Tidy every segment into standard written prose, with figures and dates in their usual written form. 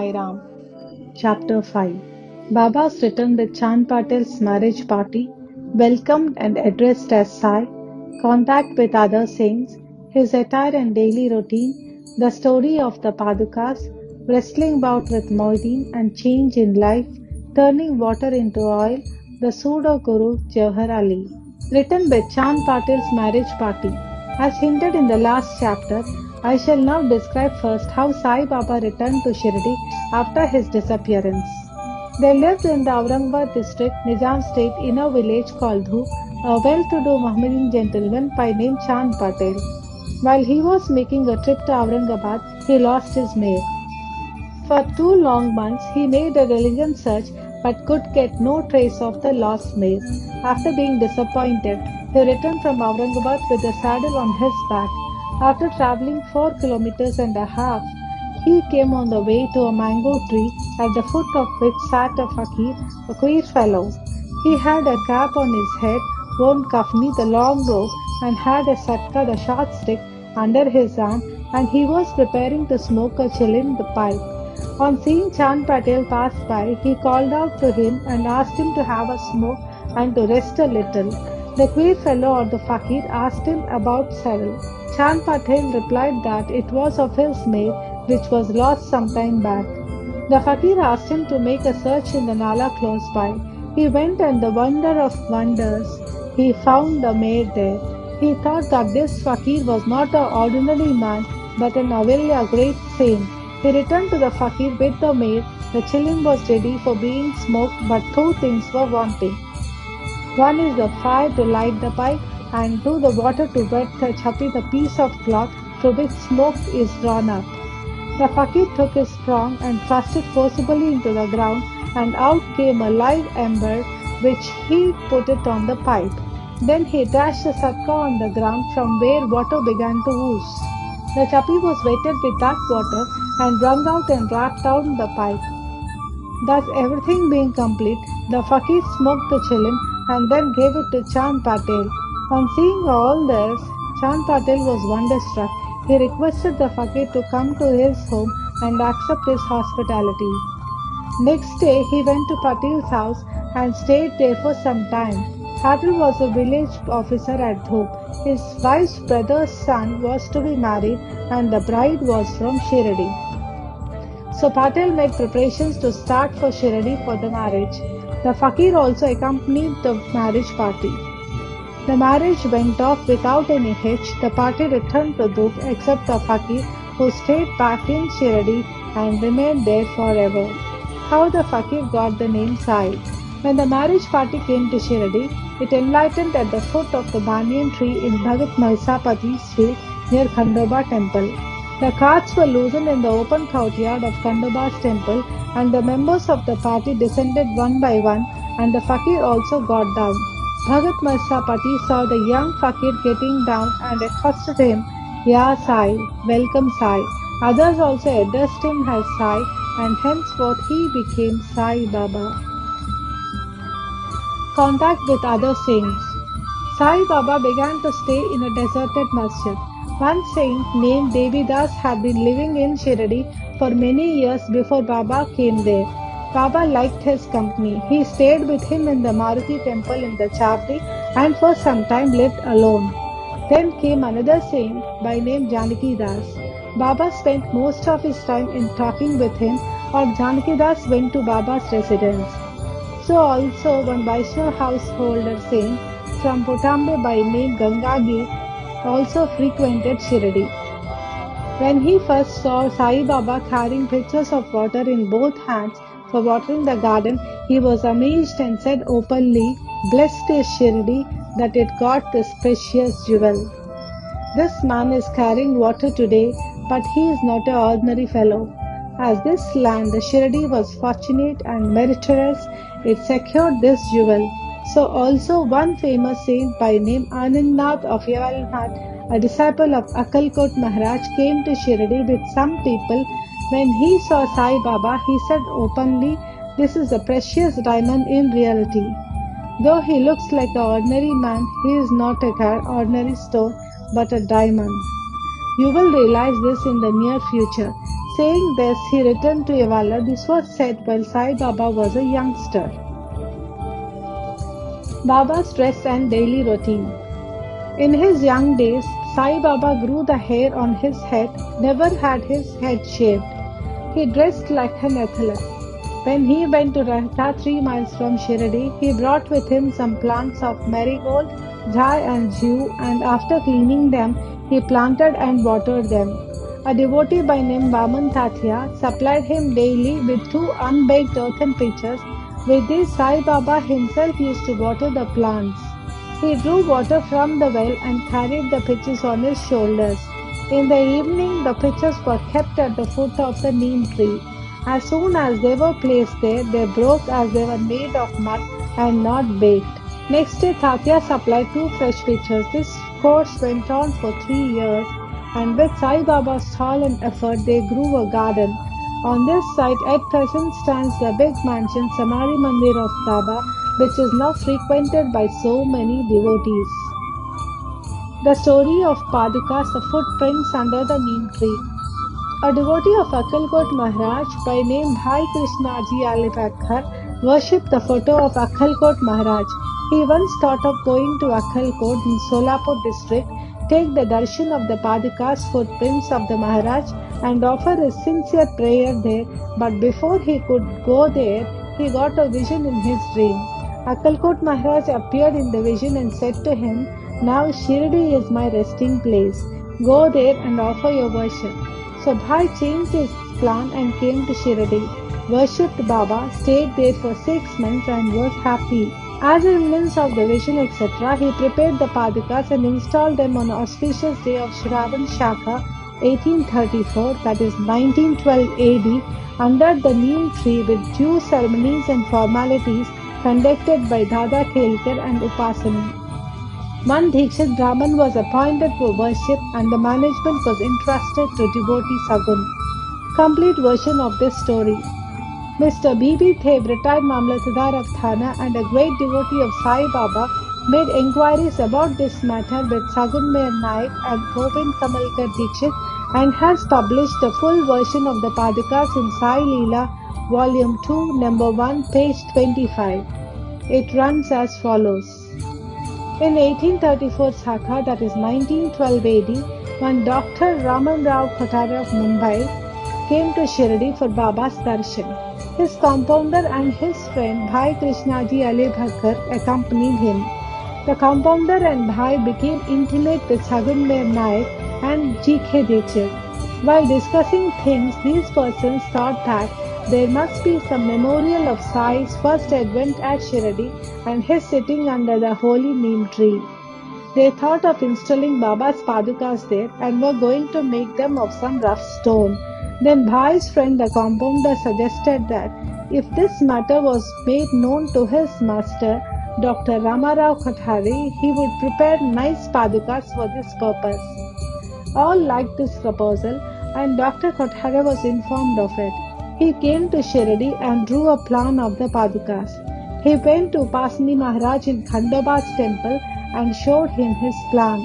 Sai Ram. Chapter 5. Baba's return with Chand Patel's marriage party, welcomed and addressed as Sai, contact with other saints, his attire and daily routine, the story of the Padukas, wrestling bout with Moideen and change in life, turning water into oil, the pseudo-guru Jawhar Ali. Written by Chand Patel's marriage party. As hinted in the last chapter, I shall now describe first how Sai Baba returned to Shirdi after his disappearance. They lived in the Aurangabad district, Nizam state, in a village called Dhu, a well-to-do Mohammedan gentleman by name Chand Patel. While he was making a trip to Aurangabad, he lost his mare. For 2 long months, he made a diligent search but could get no trace of the lost mare. After being disappointed, he returned from Aurangabad with the saddle on his back. After traveling 4 kilometers and a half, he came on the way to a mango tree at the foot of which sat a fakir, a queer fellow. He had a cap on his head, worn kafni, the long robe, and had a satka, the short stick, under his arm, and he was preparing to smoke a chilim, the pipe. On seeing Chand Patel pass by, he called out to him and asked him to have a smoke and to rest a little. The queer fellow or the fakir asked him about saddle. Chand Patel replied that it was of his mare, which was lost some time back. The fakir asked him to make a search in the nala close by. He went, and the wonder of wonders, he found the mare there. He thought that this fakir was not an ordinary man, but an Avilya, great saint. He returned to the fakir with the mare. The chilim was ready for being smoked, but 2 things were wanting. One is the fire to light the pipe, and 2, the water to wet the chapi, the piece of cloth through which smoke is drawn up. The fakir took his prong and thrust it forcibly into the ground, and out came a live ember, which he put it on the pipe. Then he dashed the satka on the ground, from where water began to ooze. The chapi was wetted with that water and wrung out and wrapped down the pipe. Thus, everything being complete, the fakir smoked the chilim and then gave it to Chand Patel. On seeing all this, Chand Patel was wonderstruck. He requested the fakir to come to his home and accept his hospitality. Next day, he went to Patel's house and stayed there for some time. Patel was a village officer at Dhop. His wife's brother's son was to be married, and the bride was from Shirdi. So Patel made preparations to start for Shirdi for the marriage. The fakir also accompanied the marriage party. The marriage went off without any hitch. The party returned to Dhop except the fakir, who stayed back in Shirdi and remained there forever. How the fakir got the name Sai. When the marriage party came to Shirdi, it enlightened at the foot of the banyan tree in Bhagat Mahesapati's field near Khandoba temple. The carts were loosened in the open courtyard of Khandoba's temple, and the members of the party descended one by one, and the fakir also got down. Bhagat Mahesapati saw the young fakir getting down and accosted him, "Ya Sai, welcome Sai." Others also addressed him as Sai, and henceforth he became Sai Baba. Contact with other saints. Sai Baba began to stay in a deserted masjid. One saint named Devidas had been living in Shirdi for many years before Baba came there. Baba liked his company. He stayed with him in the Maruti temple in the Chapdi and for some time lived alone. Then came another saint by name Janaki Das. Baba spent most of his time in talking with him, or Janaki Das went to Baba's residence. So also one Vaishnava householder saint from Putambe by name Gangagir also frequented Shirdi. When he first saw Sai Baba carrying pitchers of water in both hands for watering the garden, he was amazed and said openly, "Blessed is Shirdi that it got this precious jewel." This man is carrying water today, but he is not an ordinary fellow. As this land, the Shirdi, was fortunate and meritorious, it secured this jewel. So also one famous saint by name Anandnath of Yavalnath, a disciple of Akalkot Maharaj, came to Shirdi with some people. When he saw Sai Baba, he said openly, "This is a precious diamond in reality. Though he looks like an ordinary man, he is not an ordinary stone, but a diamond. You will realize this in the near future." Saying this, he returned to Yevala. This was said while Sai Baba was a youngster. Baba's dress and daily routine. In his young days, Sai Baba grew the hair on his head, never had his head shaved. He dressed like an athlete. When he went to Rahta 3 miles from Shirdi, he brought with him some plants of marigold, jai and jew, and after cleaning them, he planted and watered them. A devotee by name Vaman Tathya supplied him daily with 2 unbaked earthen pitchers. With these, Sai Baba himself used to water the plants. He drew water from the well and carried the pitchers on his shoulders. In the evening, the pitchers were kept at the foot of the neem tree. As soon as they were placed there, they broke as they were made of mud and not baked. Next day, Tatya supplied 2 fresh pitchers. This course went on for 3 years, and with Sai Baba's toil and effort, they grew a garden. On this site at present stands the big mansion Samadhi Mandir of Baba, which is now frequented by so many devotees. The story of Padukas, the footprints under the neem tree. A devotee of Akkalkot Maharaj by name Bhai Krishnaji Alibadkar worshipped the photo of Akkalkot Maharaj. He once thought of going to Akkalkot in Solapur district, take the darshan of the Padukas footprints of the Maharaj and offer his sincere prayer there, but before he could go there, he got a vision in his dream. Akkalkot Maharaj appeared in the vision and said to him, "Now Shirdi is my resting place. Go there and offer your worship." So Bhai changed his plan and came to Shirdi, worshipped Baba, stayed there for 6 months and was happy. As remnants of the vision, etc., he prepared the Padukas and installed them on the auspicious day of Shravan Shaka, 1834, that is 1912 AD, under the neem tree with due ceremonies and formalities conducted by Dada Kelkar and Upasani. One Dikshit Brahman was appointed for worship and the management was entrusted to devotee Sagun. Complete version of this story. Mr. B.B. Theb, retired Mamlatadar of Thana and a great devotee of Sai Baba, made enquiries about this matter with Sagun Mayor Naik and Govind Kamalkar Dikshit and has published a full version of the Padukas in Sai Leela, Volume 2, Number 1, page 25. It runs as follows. In 1834 Sakha, that is 1912 AD, when Dr. Raman Rao Kothare of Mumbai came to Shirdi for Baba's darshan. His compounder and his friend Bhai Krishnaji Ali Bhakkar accompanied him. The compounder and Bhai became intimate with Sagun Mayor Naik and G.K. Dikshit. While discussing things, these persons thought that there must be some memorial of Sai's first advent at Shirdi and his sitting under the holy neem tree. They thought of installing Baba's Padukas there and were going to make them of some rough stone. Then Bhai's friend the compounder suggested that if this matter was made known to his master, Dr. Ramarao Kothare, he would prepare nice Padukas for this purpose. All liked this proposal and Dr. Kothare was informed of it. He came to Shirdi and drew a plan of the Padukas. He went to Upasani Maharaj in Khandoba's temple and showed him his plan.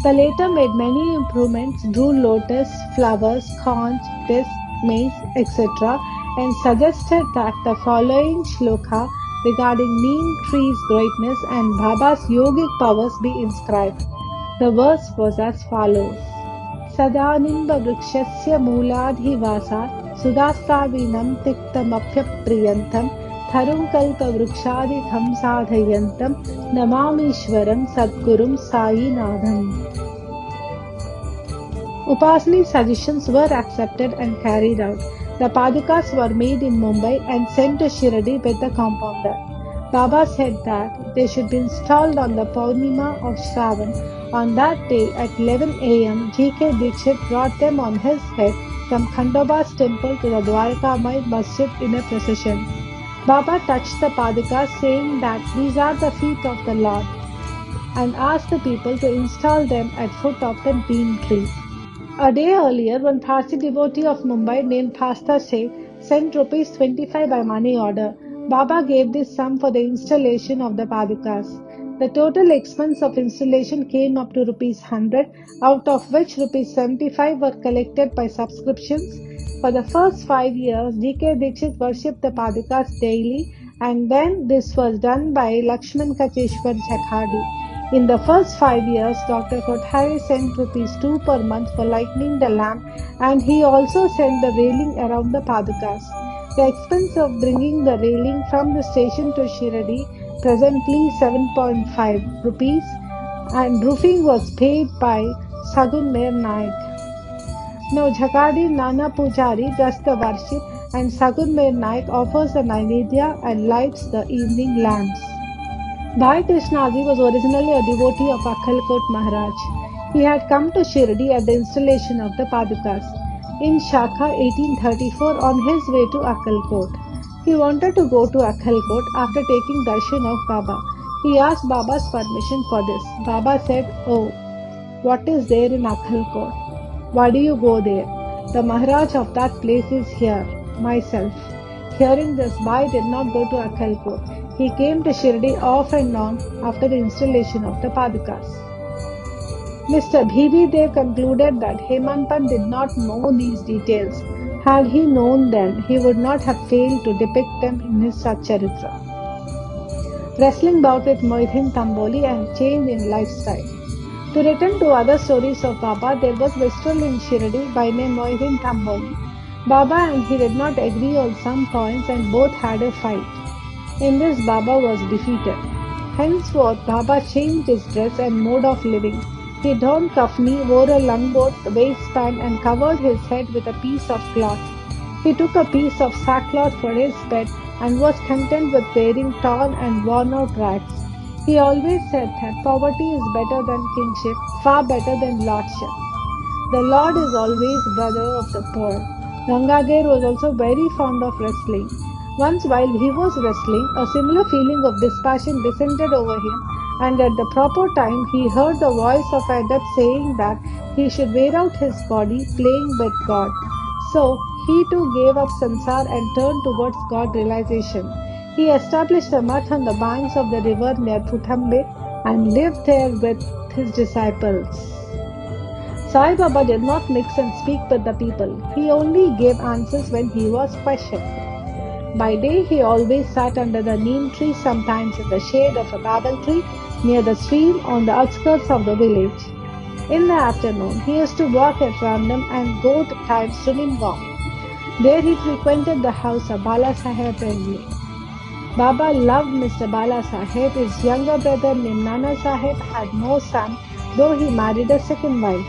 The latter made many improvements, drew lotus, flowers, conch, disc, maize, etc. and suggested that the following shloka regarding neem tree's greatness and Baba's yogic powers be inscribed. The verse was as follows. Sadanimba vrikshasya mooladhivasa Sudastavinam tiktamapyapriyantam Tharunkalpa vrukshadikam sadhayantam Namamishwaram Sadgurum Sainadham. Upasani's suggestions were accepted and carried out. The Padukas were made in Mumbai and sent to Shirdi with the compounder. Baba said that they should be installed on the Purnima of Shravan. On that day at 11 a.m., G.K. Dikshit brought them on his head from Khandoba's temple to the Dwarkamai Masjid in a procession. Baba touched the Padukas saying that these are the feet of the Lord and asked the people to install them at foot of the neem tree. A day earlier, one Parsi devotee of Mumbai named Pasta Sheikh sent rupees 25 by money order. Baba gave this sum for the installation of the Padukas. The total expense of installation came up to rupees 100, out of which rupees 75 were collected by subscriptions. For the first 5 years, D.K. Dixit worshipped the Padakas daily, and then this was done by Lakshman Kacheshwar Jakhadi. In the first 5 years, Dr. Kothari sent rupees 2 per month for lighting the lamp, and he also sent the railing around the Padakas. The expense of bringing the railing from the station to Shirdi, presently 7.5 rupees, and roofing was paid by Sagun Mer Naik. Now Jhakadi Nana Pujari does the worship, and Sagun Mer Naik offers the Naivedya and lights the evening lamps. Bhai Krishnaji was originally a devotee of Akkalkot Maharaj. He had come to Shirdi at the installation of the Padukas in Shakha 1834 on his way to Akkalkot. He wanted to go to Akkalkot after taking darshan of Baba. He asked Baba's permission for this. Baba said, "Oh, what is there in Akkalkot? Why do you go there? The Maharaj of that place is here, myself." Hearing this, Bhai did not go to Akkalkot. He came to Shirdi off and on after the installation of the Padukas. Mr. B.V. Dev concluded that Hemantpant did not know these details. Had he known them, he would not have failed to depict them in his Satcharitra. Wrestling bout with Moidhin Tamboli and change in lifestyle. To return to other stories of Baba, there was Wastrel in Shirdi by name Moidhin Tamboli. Baba and he did not agree on some points and both had a fight. In this, Baba was defeated. Henceforth, Baba changed his dress and mode of living. He donned kafni, wore a langot waistband and covered his head with a piece of cloth. He took a piece of sackcloth for his bed and was content with wearing torn and worn-out rags. He always said that poverty is better than kingship, far better than lordship. The Lord is always brother of the poor. Gangadhar was also very fond of wrestling. Once while he was wrestling, a similar feeling of dispassion descended over him, and at the proper time he heard the voice of a adept saying that he should wear out his body playing with God. So he too gave up sansar and turned towards God realization. He established a mutt on the banks of the river near Puthambe and lived there with his disciples. Sai Baba did not mix and speak with the people. He only gave answers when he was questioned. By day he always sat under the neem tree, sometimes in the shade of a babel tree near the stream on the outskirts of the village. In the afternoon he used to walk at random and go at times to Ningam. There he frequented the house of Bala Saheb Renle. Baba loved Mr. Bala Saheb. His younger brother named Nana Saheb had no son, though he married a second wife.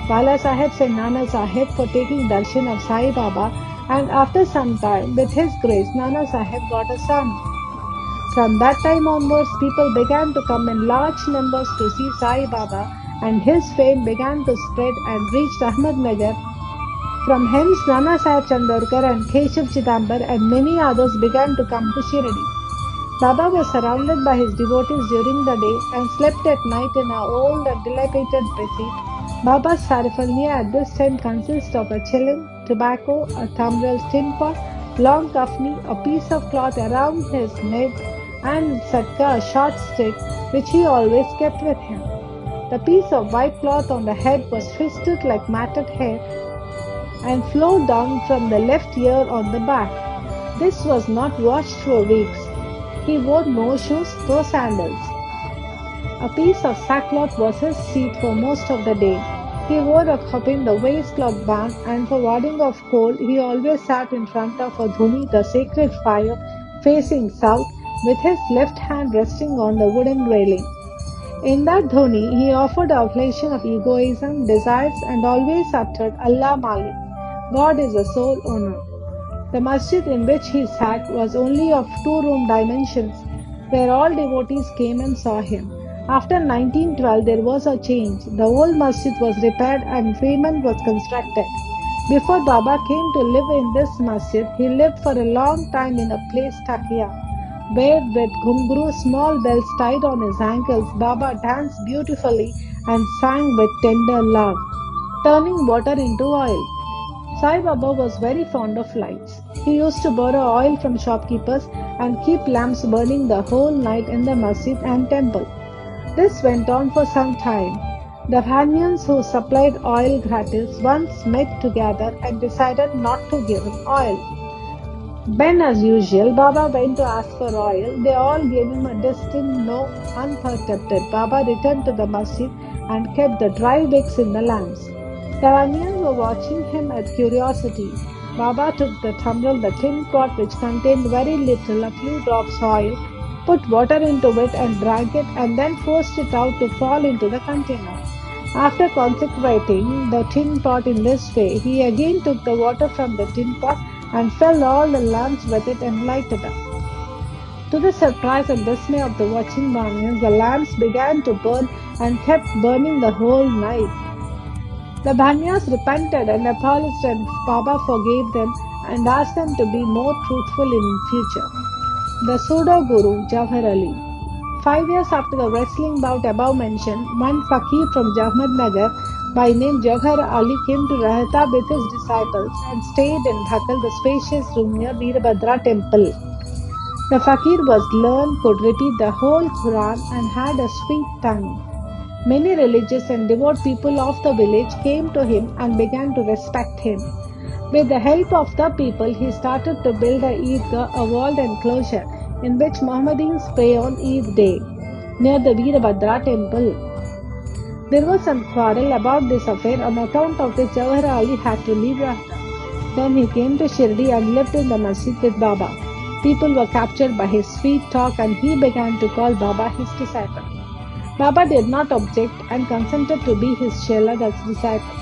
Bala Saheb sent Nana Saheb for taking darshan of Sai Baba, and after some time, with his grace, Nana Saheb got a son. From that time onwards, people began to come in large numbers to see Sai Baba, and his fame began to spread and reached Ahmednagar. From hence, Nana Saheb Chandorkar and Keshav Chidambar and many others began to come to Shirdi. Baba was surrounded by his devotees during the day and slept at night in an old and dilapidated bedsheet. Baba's paraphernalia at this time consists of a chillin, tobacco, a thumbnail tin pot, long kafni, a piece of cloth around his neck, and satka, a short stick, which he always kept with him. The piece of white cloth on the head was twisted like matted hair and flowed down from the left ear on the back. This was not washed for weeks. He wore no shoes, no sandals. A piece of sackcloth was his seat for most of the day. He wore a cup the waistcloth band, and for warding off cold, he always sat in front of a dhuni, the sacred fire, facing south, with his left hand resting on the wooden railing. In that dhuni, he offered a oblation of egoism, desires, and always uttered Allah Malik. God is the sole owner. The masjid in which he sat was only of two-room dimensions, where all devotees came and saw him. After 1912, there was a change. The old masjid was repaired and Freeman was constructed. Before Baba came to live in this masjid, he lived for a long time in a place Takia, where with ghungru, small bells tied on his ankles, Baba danced beautifully and sang with tender love, turning water into oil. Sai Baba was very fond of lights. He used to borrow oil from shopkeepers and keep lamps burning the whole night in the masjid and temple. This went on for some time. The Vanyans who supplied oil gratis once met together and decided not to give him oil. When, as usual, Baba went to ask for oil, they all gave him a distinct no, unperturbed. Baba returned to the masjid and kept the dry wicks in the lamps. The Vanyans were watching him with curiosity. Baba took the tin pot which contained very little, a few drops oil, put water into it and drank it, and then forced it out to fall into the container. After consecrating the tin pot in this way, he again took the water from the tin pot and filled all the lamps with it and lighted them. To the surprise and dismay of the watching Brahmins, the lamps began to burn and kept burning the whole night. The Bhanyas repented and apologized, and Baba forgave them and asked them to be more truthful in future. The pseudo guru Jawhar Ali. 5 years after the wrestling bout above mentioned, one fakir from Ahmednagar by name Jawhar Ali came to Rahata with his disciples and stayed in Dhakal, the spacious room near Veerabhadra temple. The fakir was learned, could repeat the whole Quran, and had a sweet tongue. Many religious and devout people of the village came to him and began to respect him. With the help of the people, he started to build a Eidgah, a walled enclosure in which Mohammedans pray on Eid day, near the Veerabhadra temple. There was some quarrel about this affair on account of which Jawahar Ali had to leave Rahta. Then he came to Shirdi and lived in the masjid with Baba. People were captured by his sweet talk and he began to call Baba his disciple. Baba did not object and consented to be his Chela's disciple.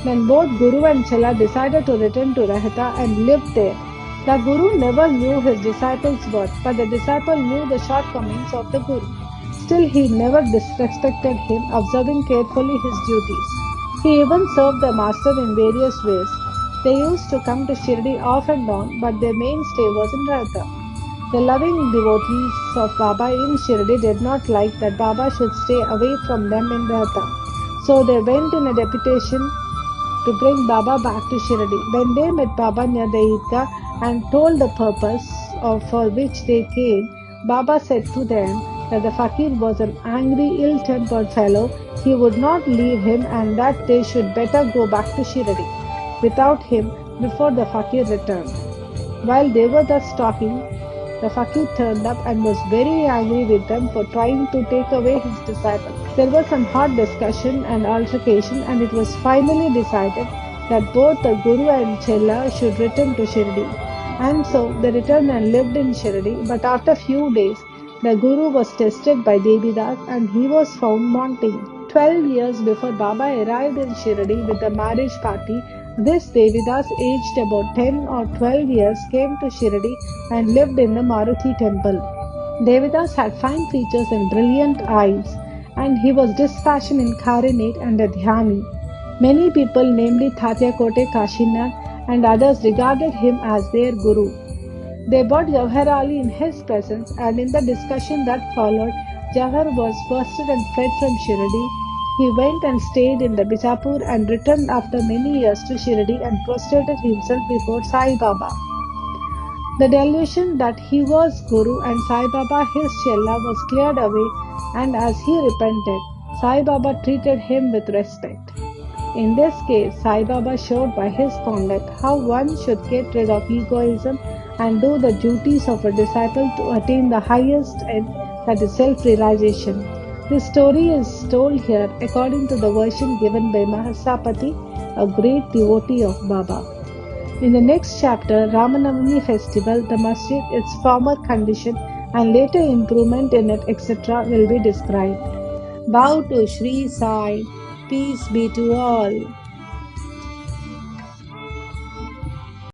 Then both Guru and Chela decided to return to Rahata and lived there. The Guru never knew his disciple's worth, but the disciple knew the shortcomings of the Guru. Still, he never disrespected him, observing carefully his duties. He even served the master in various ways. They used to come to Shirdi off and on, but their mainstay was in Rahata. The loving devotees of Baba in Shirdi did not like that Baba should stay away from them in Rahata. So they went in a deputation to bring Baba back to Shirdi. When they met Baba near the Eidgah and told the purpose for which they came, Baba said to them that the fakir was an angry, ill-tempered fellow, he would not leave him, and that they should better go back to Shirdi without him before the fakir returned. While they were thus talking, the fakir turned up and was very angry with them for trying to take away his disciple. There was some hot discussion and altercation, and it was finally decided that both the Guru and Chella should return to Shirdi. And so they returned and lived in Shirdi, but after a few days, the Guru was tested by Devidas and he was found wanting. 12 years before Baba arrived in Shirdi with the marriage party, this Devidas, aged about 10 or 12 years, came to Shirdi and lived in the Maruti temple. Devidas had fine features and brilliant eyes, and he was dispassionate, incarnate, and a dhyani. Many people, namely Tatyakote Kashinath and others, regarded him as their guru. They brought Jawahar Ali in his presence, and in the discussion that followed, Jawahar was worsted and fled from Shirdi. He went and stayed in the Bijapur and returned after many years to Shirdi and prostrated himself before Sai Baba. The delusion that he was Guru and Sai Baba his Chella was cleared away, and as he repented, Sai Baba treated him with respect. In this case, Sai Baba showed by his conduct how one should get rid of egoism and do the duties of a disciple to attain the highest end, that is self-realization. This story is told here according to the version given by Mahasapati, a great devotee of Baba. In the next chapter, Ramanavami festival, the masjid, its former condition and later improvement in it, etc. will be described. Bow to Shri Sai. Peace be to all.